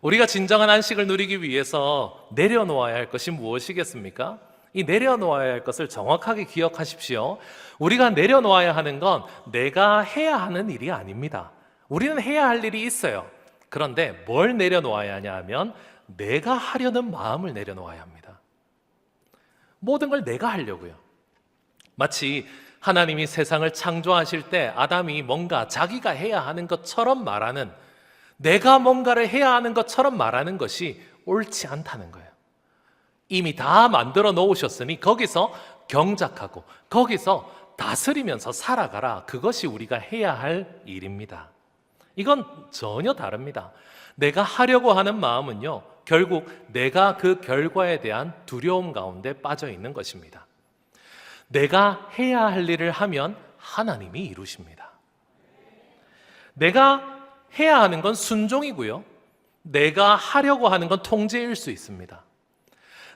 우리가 진정한 안식을 누리기 위해서 내려놓아야 할 것이 무엇이겠습니까? 이 내려놓아야 할 것을 정확하게 기억하십시오. 우리가 내려놓아야 하는 건 내가 해야 하는 일이 아닙니다. 우리는 해야 할 일이 있어요. 그런데 뭘 내려놓아야 하냐 하면 내가 하려는 마음을 내려놓아야 합니다. 모든 걸 내가 하려고요. 마치 하나님이 세상을 창조하실 때 아담이 뭔가 자기가 해야 하는 것처럼 말하는, 내가 뭔가를 해야 하는 것처럼 말하는 것이 옳지 않다는 거예요. 이미 다 만들어 놓으셨으니 거기서 경작하고 거기서 다스리면서 살아가라. 그것이 우리가 해야 할 일입니다. 이건 전혀 다릅니다. 내가 하려고 하는 마음은요, 결국 내가 그 결과에 대한 두려움 가운데 빠져 있는 것입니다. 내가 해야 할 일을 하면 하나님이 이루십니다. 내가 해야 하는 건 순종이고요, 내가 하려고 하는 건 통제일 수 있습니다.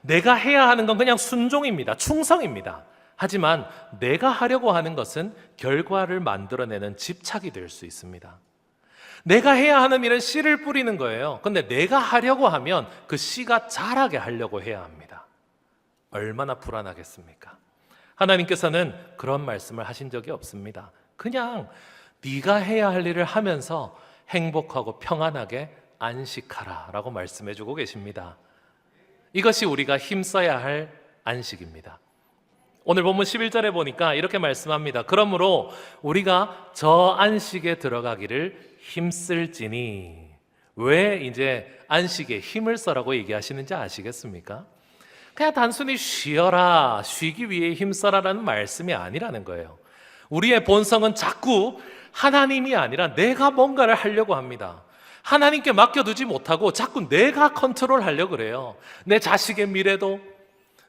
내가 해야 하는 건 그냥 순종입니다. 충성입니다. 하지만 내가 하려고 하는 것은 결과를 만들어내는 집착이 될 수 있습니다. 내가 해야 하는 일은 씨를 뿌리는 거예요. 그런데 내가 하려고 하면 그 씨가 자라게 하려고 해야 합니다. 얼마나 불안하겠습니까? 하나님께서는 그런 말씀을 하신 적이 없습니다. 그냥 네가 해야 할 일을 하면서 행복하고 평안하게 안식하라 라고 말씀해 주고 계십니다. 이것이 우리가 힘써야 할 안식입니다. 오늘 본문 11절에 보니까 이렇게 말씀합니다. 그러므로 우리가 저 안식에 들어가기를 힘쓸지니. 왜 이제 안식에 힘을 써라고 얘기하시는지 아시겠습니까? 그냥 단순히 쉬어라, 쉬기 위해 힘써라라는 말씀이 아니라는 거예요. 우리의 본성은 자꾸 하나님이 아니라 내가 뭔가를 하려고 합니다. 하나님께 맡겨두지 못하고 자꾸 내가 컨트롤하려고 그래요. 내 자식의 미래도,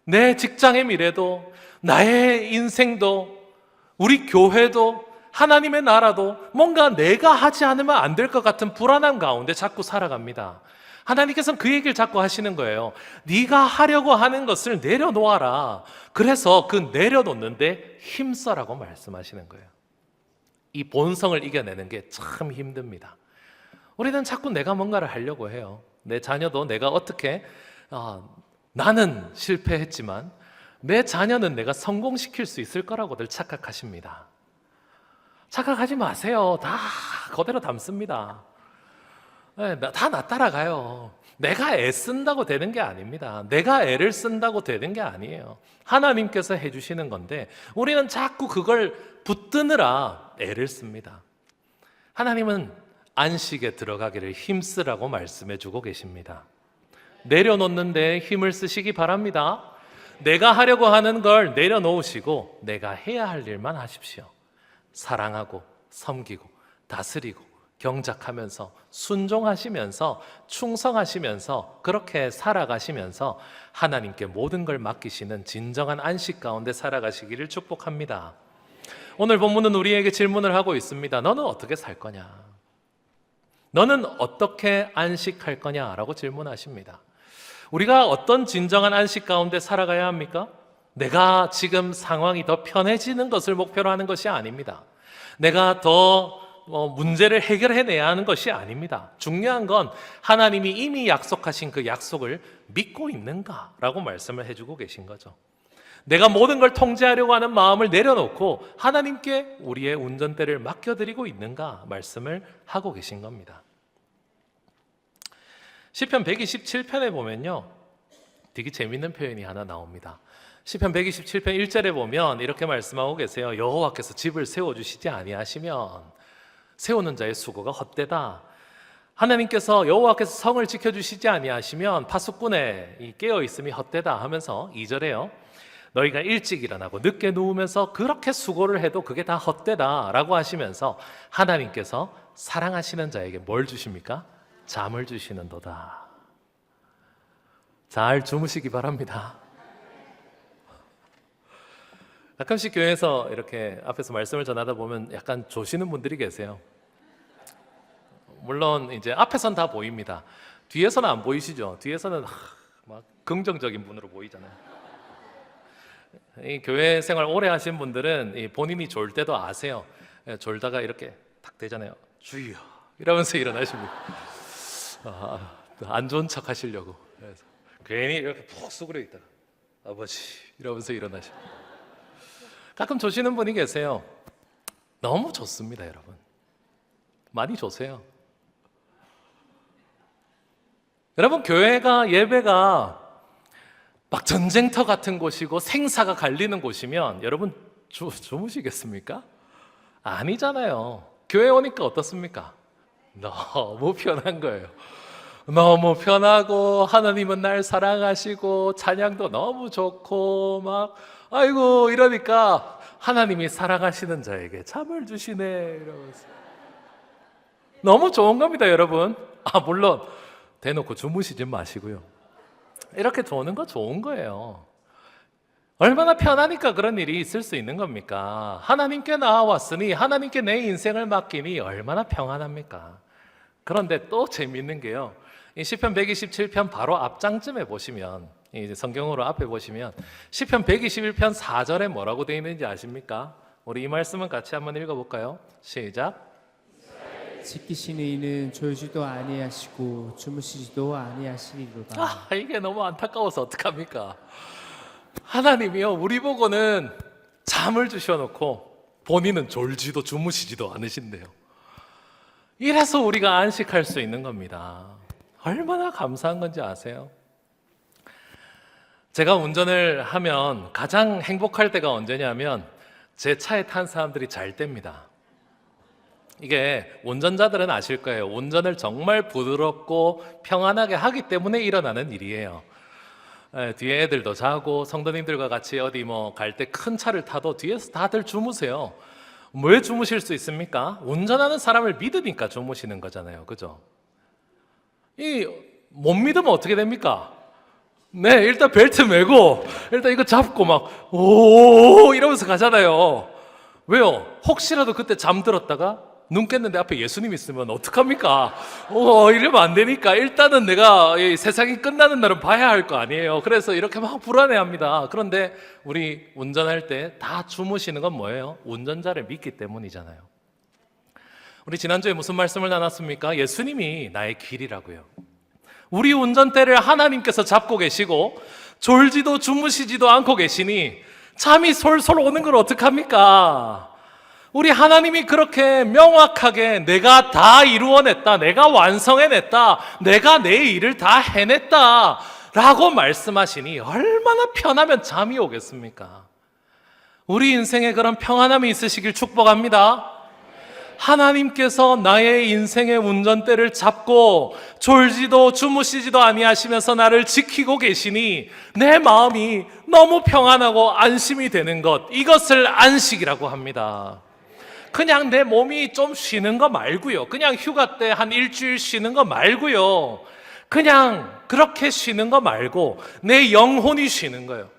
내 직장의 미래도, 나의 인생도, 우리 교회도, 하나님의 나라도 뭔가 내가 하지 않으면 안 될 것 같은 불안함 가운데 자꾸 살아갑니다. 하나님께서는 그 얘기를 자꾸 하시는 거예요. 네가 하려고 하는 것을 내려놓아라. 그래서 그 내려놓는데 힘써라고 말씀하시는 거예요. 이 본성을 이겨내는 게 참 힘듭니다. 우리는 자꾸 내가 뭔가를 하려고 해요. 내 자녀도 내가 어떻게, 나는 실패했지만 내 자녀는 내가 성공시킬 수 있을 거라고들 착각하십니다. 착각하지 마세요. 다 그대로 닮습니다. 다 나 따라가요. 내가 애쓴다고 되는 게 아닙니다. 내가 애를 쓴다고 되는 게 아니에요. 하나님께서 해주시는 건데 우리는 자꾸 그걸 붙드느라 애를 씁니다. 하나님은 안식에 들어가기를 힘쓰라고 말씀해 주고 계십니다. 내려놓는 데 힘을 쓰시기 바랍니다. 내가 하려고 하는 걸 내려놓으시고 내가 해야 할 일만 하십시오. 사랑하고 섬기고 다스리고 경작하면서 순종하시면서 충성하시면서 그렇게 살아가시면서 하나님께 모든 걸 맡기시는 진정한 안식 가운데 살아가시기를 축복합니다. 오늘 본문은 우리에게 질문을 하고 있습니다. 너는 어떻게 살 거냐? 너는 어떻게 안식할 거냐라고 질문하십니다. 우리가 어떤 진정한 안식 가운데 살아가야 합니까? 내가 지금 상황이 더 편해지는 것을 목표로 하는 것이 아닙니다. 내가 더 문제를 해결해내야 하는 것이 아닙니다. 중요한 건 하나님이 이미 약속하신 그 약속을 믿고 있는가라고 말씀을 해주고 계신 거죠. 내가 모든 걸 통제하려고 하는 마음을 내려놓고 하나님께 우리의 운전대를 맡겨드리고 있는가 말씀을 하고 계신 겁니다. 시편 127편에 보면요, 되게 재밌는 표현이 하나 나옵니다. 시편 127편 1절에 보면 이렇게 말씀하고 계세요. 여호와께서 집을 세워주시지 아니하시면 세우는 자의 수고가 헛되다. 하나님께서 여호와께서 성을 지켜주시지 아니하시면 파수꾼의 깨어있음이 헛되다 하면서 2절에요, 너희가 일찍 일어나고 늦게 누우면서 그렇게 수고를 해도 그게 다 헛되다 라고 하시면서 하나님께서 사랑하시는 자에게 뭘 주십니까? 잠을 주시는도다. 잘 주무시기 바랍니다. 가끔씩 교회에서 이렇게 앞에서 말씀을 전하다 보면 약간 조시는 분들이 계세요. 물론 이제 앞에선 다 보입니다. 뒤에서는 안 보이시죠? 뒤에서는 막 긍정적인 분으로 보이잖아요. 이 교회 생활 오래 하신 분들은 본인이 졸 때도 아세요. 졸다가 이렇게 딱 되잖아요. 주여 이러면서 일어나십니다. 안 좋은 척 하시려고. 그래서 괜히 이렇게 푹 수그려 있다가 아버지 이러면서 일어나십니다. 가끔 조시는 분이 계세요. 너무 좋습니다, 여러분. 많이 조세요. 여러분, 교회가, 예배가 막 전쟁터 같은 곳이고 생사가 갈리는 곳이면 여러분 주무시겠습니까? 아니잖아요. 교회 오니까 어떻습니까? 너무 편한 거예요. 너무 편하고 하나님은 날 사랑하시고 찬양도 너무 좋고 막 아이고 이러니까 하나님이 사랑하시는 자에게 잠을 주시네 이러면서 너무 좋은 겁니다, 여러분. 물론 대놓고 주무시지 마시고요. 이렇게 조는 거 좋은 거예요. 얼마나 편하니까 그런 일이 있을 수 있는 겁니까? 하나님께 나와왔으니 하나님께 내 인생을 맡기니 얼마나 평안합니까? 그런데 또 재밌는 게요, 이 시편 127편 바로 앞장쯤에 보시면, 이제 성경으로 앞에 보시면 시편 121편 4절에 뭐라고 되어 있는지 아십니까? 우리 이 말씀은 같이 한번 읽어볼까요? 시작. 지키시는 이는 졸지도 아니하시고 주무시지도 아니하시리로다. 이게 너무 안타까워서 어떡합니까? 하나님이요, 우리 보고는 잠을 주셔놓고 본인은 졸지도 주무시지도 않으신대요. 이래서 우리가 안식할 수 있는 겁니다. 얼마나 감사한 건지 아세요? 제가 운전을 하면 가장 행복할 때가 언제냐면 제 차에 탄 사람들이 잘 때입니다. 이게 운전자들은 아실 거예요. 운전을 정말 부드럽고 평안하게 하기 때문에 일어나는 일이에요. 뒤에 애들도 자고 성도님들과 같이 어디 갈 때 큰 차를 타도 뒤에서 다들 주무세요. 왜 주무실 수 있습니까? 운전하는 사람을 믿으니까 주무시는 거잖아요. 그죠? 못 믿으면 어떻게 됩니까? 네, 일단 벨트 매고 일단 이거 잡고 막 오 이러면서 가잖아요. 왜요? 혹시라도 그때 잠들었다가 눈 깼는데 앞에 예수님 있으면 어떡합니까? 이러면 안 되니까 일단은 내가 세상이 끝나는 날은 봐야 할 거 아니에요. 그래서 이렇게 막 불안해합니다. 그런데 우리 운전할 때 다 주무시는 건 뭐예요? 운전자를 믿기 때문이잖아요. 우리 지난주에 무슨 말씀을 나눴습니까? 예수님이 나의 길이라고요. 우리 운전대를 하나님께서 잡고 계시고 졸지도 주무시지도 않고 계시니 잠이 솔솔 오는 걸 어떡합니까? 우리 하나님이 그렇게 명확하게 내가 다 이루어냈다, 내가 완성해냈다, 내가 내 일을 다 해냈다 라고 말씀하시니 얼마나 편하면 잠이 오겠습니까? 우리 인생에 그런 평안함이 있으시길 축복합니다. 하나님께서 나의 인생의 운전대를 잡고 졸지도 주무시지도 아니하시면서 나를 지키고 계시니 내 마음이 너무 평안하고 안심이 되는 것, 이것을 안식이라고 합니다. 그냥 내 몸이 좀 쉬는 거 말고요, 그냥 휴가 때 한 일주일 쉬는 거 말고요, 그냥 그렇게 쉬는 거 말고 내 영혼이 쉬는 거예요.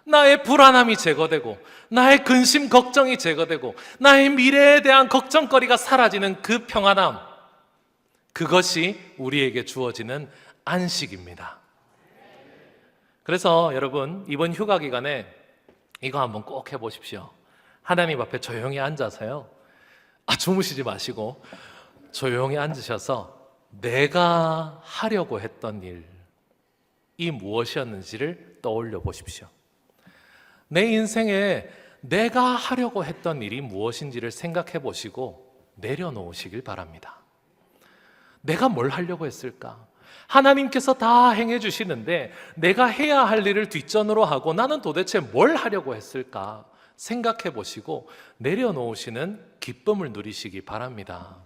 나의 불안함이 제거되고 나의 근심 걱정이 제거되고 나의 미래에 대한 걱정거리가 사라지는 그 평안함, 그것이 우리에게 주어지는 안식입니다. 그래서 여러분, 이번 휴가 기간에 이거 한번 꼭 해보십시오. 하나님 앞에 조용히 앉아서요, 주무시지 마시고 조용히 앉으셔서 내가 하려고 했던 일이 무엇이었는지를 떠올려 보십시오. 내 인생에 내가 하려고 했던 일이 무엇인지를 생각해 보시고 내려놓으시길 바랍니다. 내가 뭘 하려고 했을까? 하나님께서 다 행해 주시는데 내가 해야 할 일을 뒷전으로 하고 나는 도대체 뭘 하려고 했을까? 생각해 보시고 내려놓으시는 기쁨을 누리시기 바랍니다.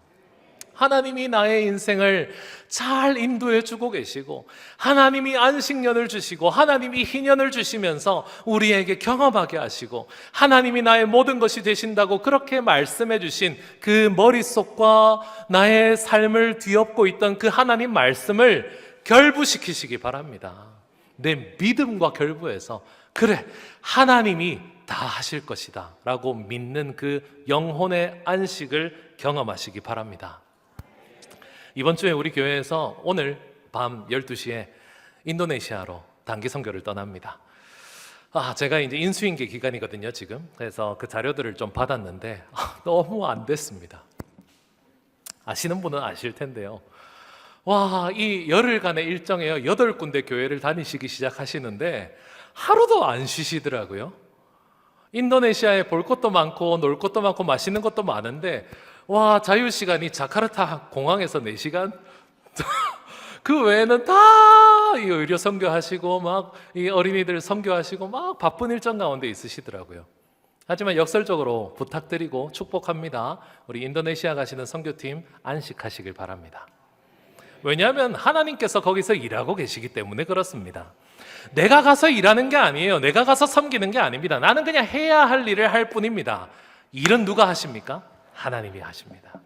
하나님이 나의 인생을 잘 인도해 주고 계시고, 하나님이 안식년을 주시고, 하나님이 희년을 주시면서 우리에게 경험하게 하시고, 하나님이 나의 모든 것이 되신다고 그렇게 말씀해 주신 그 머릿속과 나의 삶을 뒤엎고 있던 그 하나님 말씀을 결부시키시기 바랍니다. 내 믿음과 결부해서 그래, 하나님이 다 하실 것이다 라고 믿는 그 영혼의 안식을 경험하시기 바랍니다. 이번 주에 우리 교회에서 오늘 밤 12시에 인도네시아로 단기 선교를 떠납니다. 제가 이제 인수인계 기간이거든요, 지금. 그래서 그 자료들을 좀 받았는데 너무 안 됐습니다. 아시는 분은 아실 텐데요. 이 열흘간의 일정에 8군데 교회를 다니시기 시작하시는데 하루도 안 쉬시더라고요. 인도네시아에 볼 것도 많고 놀 것도 많고 맛있는 것도 많은데 자유시간이 자카르타 공항에서 4시간? 그 외에는 다 이 의료 선교하시고 막 이 어린이들 선교하시고 막 바쁜 일정 가운데 있으시더라고요. 하지만 역설적으로 부탁드리고 축복합니다. 우리 인도네시아 가시는 선교팀 안식하시길 바랍니다. 왜냐하면 하나님께서 거기서 일하고 계시기 때문에 그렇습니다. 내가 가서 일하는 게 아니에요. 내가 가서 섬기는 게 아닙니다. 나는 그냥 해야 할 일을 할 뿐입니다. 일은 누가 하십니까? 하나님이 하십니다.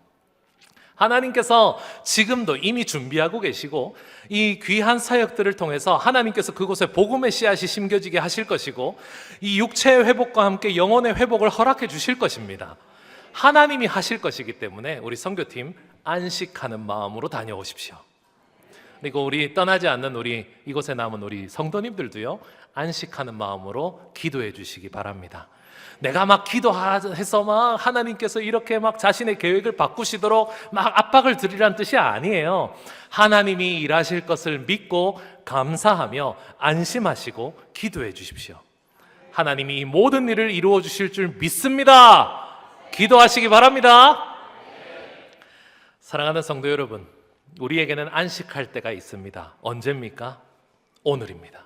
하나님께서 지금도 이미 준비하고 계시고 이 귀한 사역들을 통해서 하나님께서 그곳에 복음의 씨앗이 심겨지게 하실 것이고 이 육체의 회복과 함께 영혼의 회복을 허락해 주실 것입니다. 하나님이 하실 것이기 때문에 우리 선교팀 안식하는 마음으로 다녀오십시오. 그리고 우리 떠나지 않는 우리 이곳에 남은 우리 성도님들도요, 안식하는 마음으로 기도해 주시기 바랍니다. 내가 막 기도해서 막 하나님께서 이렇게 막 자신의 계획을 바꾸시도록 막 압박을 드리라는 뜻이 아니에요. 하나님이 일하실 것을 믿고 감사하며 안심하시고 기도해 주십시오. 하나님이 이 모든 일을 이루어 주실 줄 믿습니다. 기도하시기 바랍니다. 사랑하는 성도 여러분, 우리에게는 안식할 때가 있습니다. 언제입니까? 오늘입니다.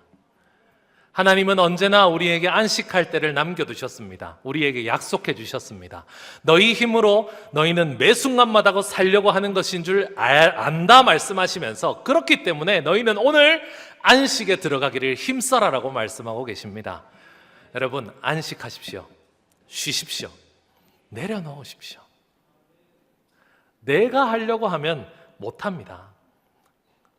하나님은 언제나 우리에게 안식할 때를 남겨두셨습니다. 우리에게 약속해 주셨습니다. 너희 힘으로 너희는 매 순간마다 살려고 하는 것인 줄 안다 말씀하시면서, 그렇기 때문에 너희는 오늘 안식에 들어가기를 힘써라라고 말씀하고 계십니다. 여러분, 안식하십시오. 쉬십시오. 내려놓으십시오. 내가 하려고 하면 못합니다.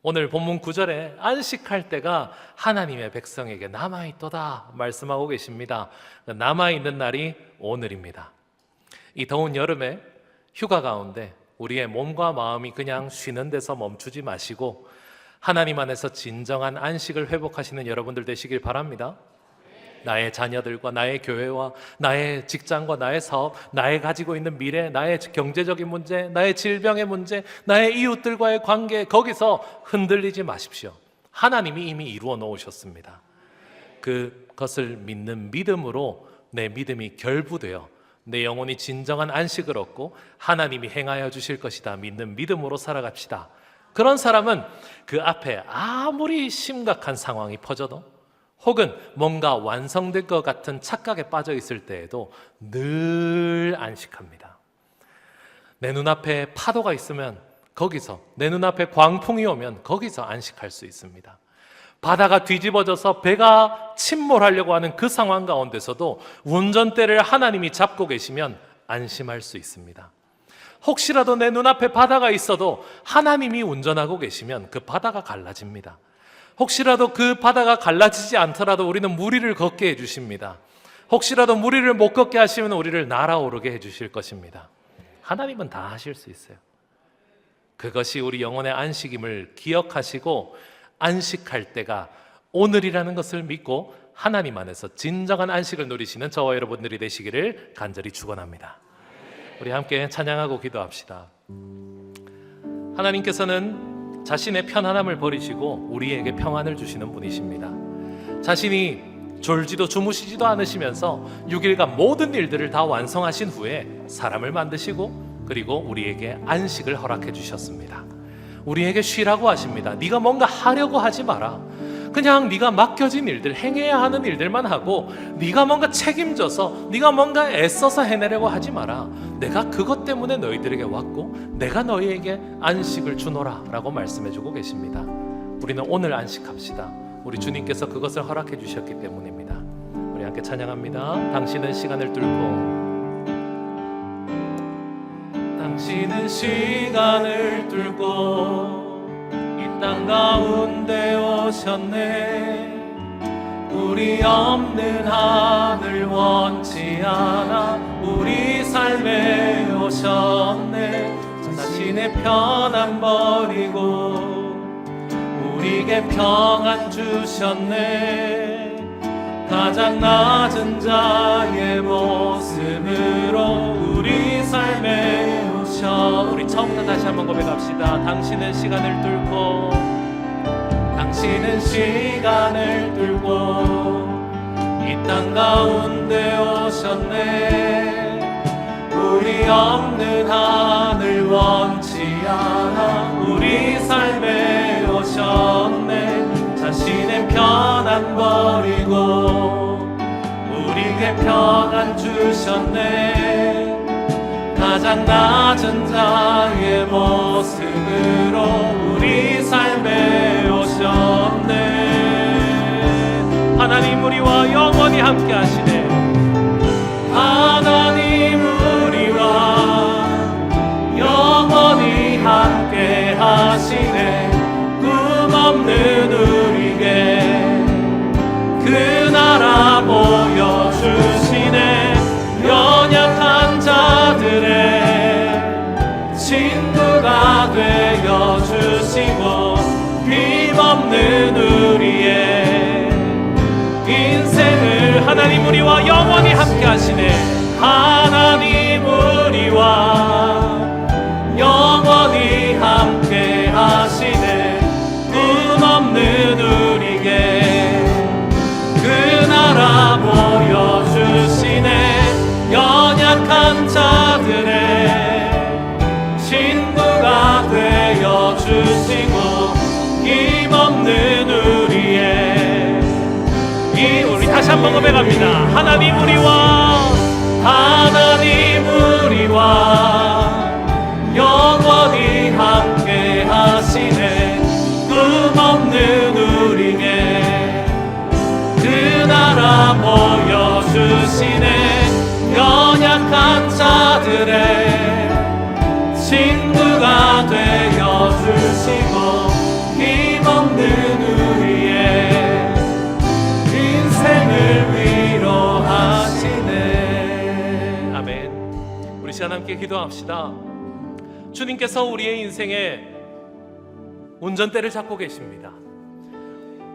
오늘 본문 9절에 안식할 때가 하나님의 백성에게 남아있도다 말씀하고 계십니다. 남아있는 날이 오늘입니다. 이 더운 여름에 휴가 가운데 우리의 몸과 마음이 그냥 쉬는 데서 멈추지 마시고 하나님 안에서 진정한 안식을 회복하시는 여러분들 되시길 바랍니다. 나의 자녀들과 나의 교회와 나의 직장과 나의 사업, 나의 가지고 있는 미래, 나의 경제적인 문제, 나의 질병의 문제, 나의 이웃들과의 관계, 거기서 흔들리지 마십시오. 하나님이 이미 이루어 놓으셨습니다. 그것을 믿는 믿음으로 내 믿음이 결부되어 내 영혼이 진정한 안식을 얻고 하나님이 행하여 주실 것이다 믿는 믿음으로 살아갑시다. 그런 사람은 그 앞에 아무리 심각한 상황이 퍼져도, 혹은 뭔가 완성될 것 같은 착각에 빠져 있을 때에도 늘 안식합니다. 내 눈앞에 파도가 있으면 거기서, 내 눈앞에 광풍이 오면 거기서 안식할 수 있습니다. 바다가 뒤집어져서 배가 침몰하려고 하는 그 상황 가운데서도 운전대를 하나님이 잡고 계시면 안심할 수 있습니다. 혹시라도 내 눈앞에 바다가 있어도 하나님이 운전하고 계시면 그 바다가 갈라집니다. 혹시라도 그 바다가 갈라지지 않더라도 우리는 물 위를 걷게 해주십니다. 혹시라도 물 위를 못 걷게 하시면 우리를 날아오르게 해주실 것입니다. 하나님은 다 하실 수 있어요. 그것이 우리 영혼의 안식임을 기억하시고 안식할 때가 오늘이라는 것을 믿고 하나님 안에서 진정한 안식을 누리시는 저와 여러분들이 되시기를 간절히 축원합니다. 우리 함께 찬양하고 기도합시다. 하나님께서는 자신의 편안함을 버리시고 우리에게 평안을 주시는 분이십니다. 자신이 졸지도 주무시지도 않으시면서 6일간 모든 일들을 다 완성하신 후에 사람을 만드시고 그리고 우리에게 안식을 허락해 주셨습니다. 우리에게 쉬라고 하십니다. 네가 뭔가 하려고 하지 마라. 그냥 네가 맡겨진 일들, 행해야 하는 일들만 하고 네가 뭔가 책임져서 네가 뭔가 애써서 해내려고 하지 마라. 내가 그것 때문에 너희들에게 왔고 내가 너희에게 안식을 주노라 라고 말씀해주고 계십니다. 우리는 오늘 안식합시다. 우리 주님께서 그것을 허락해 주셨기 때문입니다. 우리 함께 찬양합니다. 당신은 시간을 뚫고 당신은 시간을 뚫고 이 땅 가운데 오셨네. 우리 없는 하늘 원치 않아 우리 삶에 오셨네. 자신의 편안 버리고 우리에게 평안 주셨네. 가장 낮은 자의 모습으로 우리 삶에 오셔. 우리 처음부터 다시 한번 고백합시다. 당신은 시간을 뚫고 당신은 시간을 뚫고 이 땅 가운데 오셨네. 우리 없는 하늘 원치 않아 우리 삶에 오셨네. 자신의 편안 버리고 우리에게 평안 주셨네. 가장 낮은 자의 모습으로 우리 삶에 오셨네. 하나님 우리와 영원히 함께 하시네. 하나님 우리와 영원히 함께 하시네. 꿈 없는 우리에게 그 나라 보여주시네. 연약한 자들의 친구가 되어주시고 힘없는 우리의 인생을 하나님 우리와 영원히 함께 하시네. 하나님 우리와 영원히 함께 하시네. 꿈 없는 우리에게 그 나라 보여주시네. 연약한 자들의 친구가 되어주시고 힘없는 우리의 우리 다시 한번 고백합니다. 하나님 우리와 영원히 함께 하시네. 꿈 없는 우리에게 그 나라 보여주시네. 연약한 자들의 친구가 되어주시고 힘없는 우리의 인생을 위로하시네. 아멘. 우리 시간 함께 기도합시다. 주님께서 우리의 인생에 운전대를 잡고 계십니다.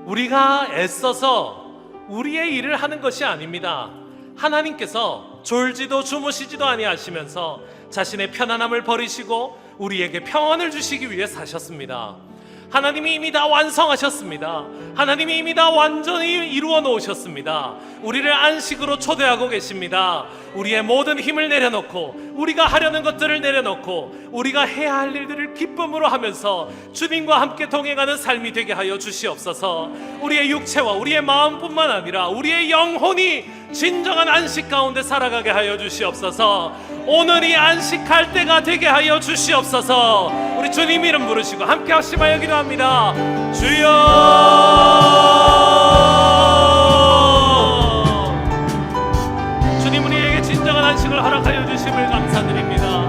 우리가 애써서 우리의 일을 하는 것이 아닙니다. 하나님께서 졸지도 주무시지도 아니하시면서 자신의 편안함을 버리시고 우리에게 평안을 주시기 위해 사셨습니다. 하나님이 이미 다 완성하셨습니다. 하나님이 이미 다 완전히 이루어 놓으셨습니다. 우리를 안식으로 초대하고 계십니다. 우리의 모든 힘을 내려놓고 우리가 하려는 것들을 내려놓고 우리가 해야 할 일들을 기쁨으로 하면서 주님과 함께 동행하는 삶이 되게 하여 주시옵소서. 우리의 육체와 우리의 마음뿐만 아니라 우리의 영혼이 진정한 안식 가운데 살아가게 하여 주시옵소서. 오늘이 안식할 때가 되게 하여 주시옵소서. 우리 주님 이름 부르시고 함께 하시마여 기도합니다. 주여, 주님 우리에게 진정한 안식을 허락하여 주심을 감사드립니다.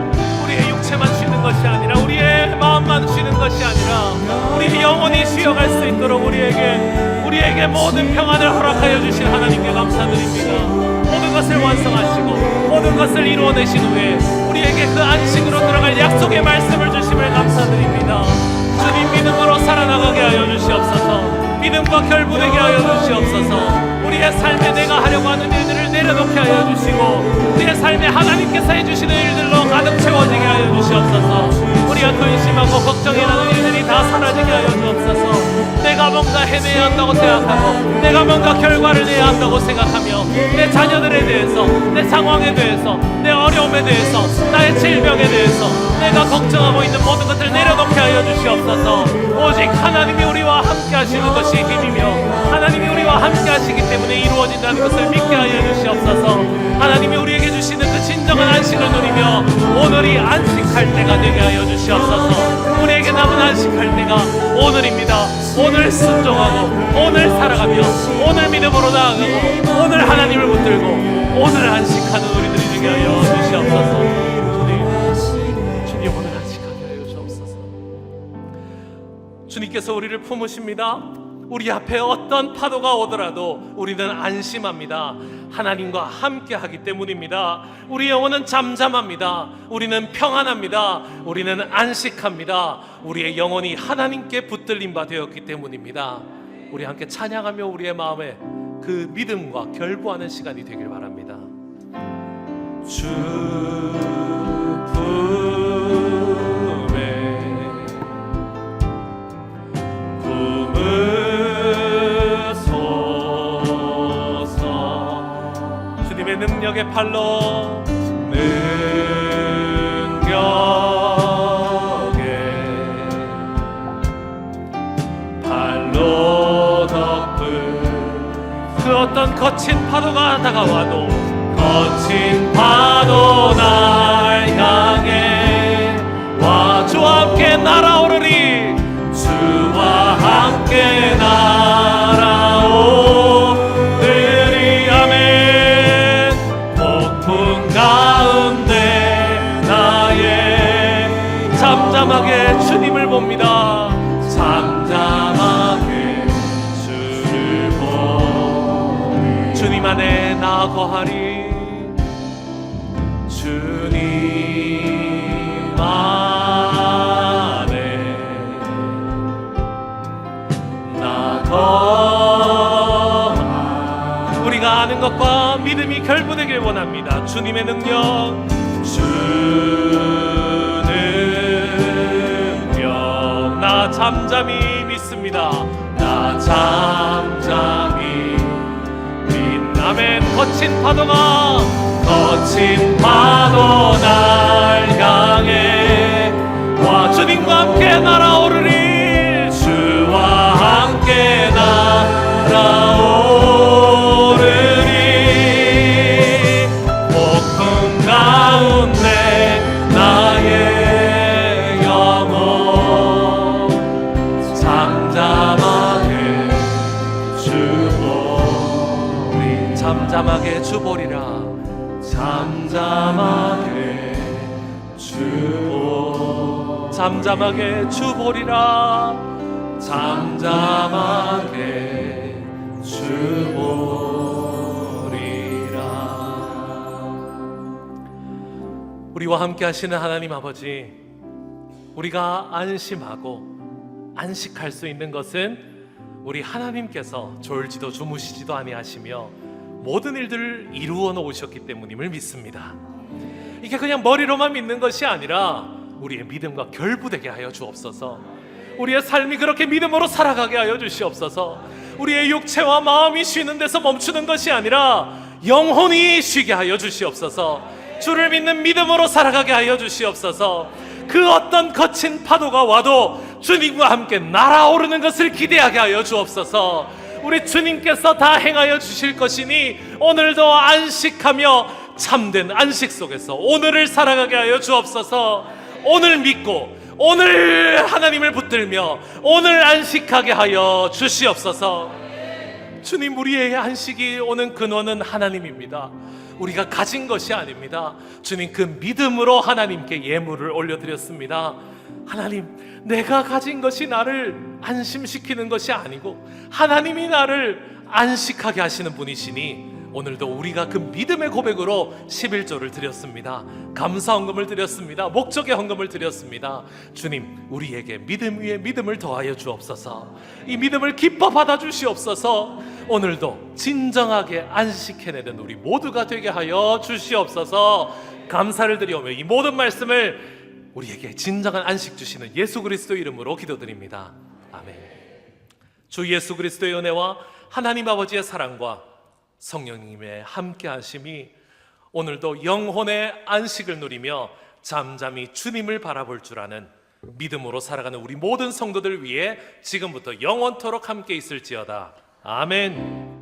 우리의 육체만 쉬는 것이 아니라 우리의 마음만 쉬는 것이 아니라 우리 영혼이 쉬어갈 수 있도록 우리에게 모든 평안을 허락하여 주신 하나님께 감사드립니다. 모든 것을 완성하시고 모든 것을 이루어내신 후에 우리에게 그 안식으로 들어갈 약속의 말씀을 주심을 감사드립니다. 주님 믿음으로 살아나가게 하여 주시옵소서. 믿음과 믿음과 결부되게 하여 주시옵소서. 우리의 삶에 내가 하려고 하는 일들을 내려놓게 하여 주시고 우리의 삶에 하나님께서 해주시는 일들로 가득 채워지게 하여 주시옵소서. 우리가 근심하고 걱정이라는 일들이 다 사라지게 하여 주옵소서. 내가 뭔가 해내야 한다고 생각하고 내가 뭔가 결과를 내야 한다고 생각하며 내 자녀들에 대해서, 내 상황에 대해서, 내 어려움에 대해서, 나의 질병에 대해서 내가 걱정하고 있는 모든 것을 내려놓게 하여 주시옵소서. 오직 하나님이 우리와 함께 하시는 것이 힘이며 하나님이 우리와 함께 하시기 때문에 이루어진다는 것을 믿게 하여 주시옵소서. 하나님이 우리에게 주시는 그 진정한 안식을 누리며 오늘이 안식할 때가 되게 하여 주시옵소서. 우리에게 남은 안식할 때가 오늘입니다. 오늘 순종하고 오늘 살아가며 오늘 믿음으로 나아가고 오늘 하나님을 붙들고 오늘 안식하는 우리들이 되게 하여 주시옵소서. 주님 오늘 안식하게 하여 주옵소서. 주님께서 우리를 품으십니다. 우리 앞에 어떤 파도가 오더라도 우리는 안심합니다. 하나님과 함께 하기 때문입니다. 우리 영혼은 잠잠합니다. 우리는 평안합니다. 우리는 안식합니다. 우리의 영혼이 하나님께 붙들린 바 되었기 때문입니다. 우리 함께 찬양하며 우리의 마음에 그 믿음과 결부하는 시간이 되길 바랍니다. 주 능력의 팔로 능력의 팔로 덮은 그 어떤 거친 파도가 다가와도 거친 파도 날 향해 와 주와 함께 날아오르리 주와 함께 날아오르리 아멘. 폭풍 가운데 나의 잠잠하게 주님을 봅니다. 잠잠하게 주를 보리 주님 안에 나 거하리 주님 안에 나 거하리 우리가 아는 것과 믿음이 결부되길 원합니다. 주님의 능력 주 능력 나 잠잠히 믿습니다. 나 잠잠히 아멘. 거친 파도가 거친 파도 날 향해 와 주님과 함께 날아오르리 주와 함께 날아오르리 폭풍 가운데 나의 영혼 잠잠하게 주보리 잠잠하게 주보리라 잠잠하게 주보 잠잠하게 주보리라 잠잠하게 주보리라. 우리와 함께 하시는 하나님 아버지, 우리가 안심하고 안식할 수 있는 것은 우리 하나님께서 졸지도 주무시지도 아니하시며 모든 일들을 이루어 놓으셨기 때문임을 믿습니다. 이게 그냥 머리로만 믿는 것이 아니라 우리의 믿음과 결부되게 하여 주옵소서. 우리의 삶이 그렇게 믿음으로 살아가게 하여 주시옵소서. 우리의 육체와 마음이 쉬는 데서 멈추는 것이 아니라 영혼이 쉬게 하여 주시옵소서. 주를 믿는 믿음으로 살아가게 하여 주시옵소서. 그 어떤 거친 파도가 와도 주님과 함께 날아오르는 것을 기대하게 하여 주옵소서. 우리 주님께서 다 행하여 주실 것이니 오늘도 안식하며 참된 안식 속에서 오늘을 살아가게 하여 주옵소서. 오늘 믿고 오늘 하나님을 붙들며 오늘 안식하게 하여 주시옵소서. 주님, 우리의 안식이 오는 근원은 하나님입니다. 우리가 가진 것이 아닙니다. 주님, 그 믿음으로 하나님께 예물을 올려드렸습니다. 하나님, 내가 가진 것이 나를 안심시키는 것이 아니고 하나님이 나를 안식하게 하시는 분이시니 오늘도 우리가 그 믿음의 고백으로 11조를 드렸습니다. 감사 헌금을 드렸습니다. 목적의 헌금을 드렸습니다. 주님, 우리에게 믿음 위에 믿음을 더하여 주옵소서. 이 믿음을 기뻐 받아 주시옵소서. 오늘도 진정하게 안식해내는 우리 모두가 되게 하여 주시옵소서. 감사를 드리오며 이 모든 말씀을 우리에게 진정한 안식 주시는 예수 그리스도 이름으로 기도드립니다. 아멘. 주 예수 그리스도의 은혜와 하나님 아버지의 사랑과 성령님의 함께 하심이 오늘도 영혼의 안식을 누리며 잠잠히 주님을 바라볼 줄 아는 믿음으로 살아가는 우리 모든 성도들 위해 지금부터 영원토록 함께 있을지어다. 아멘.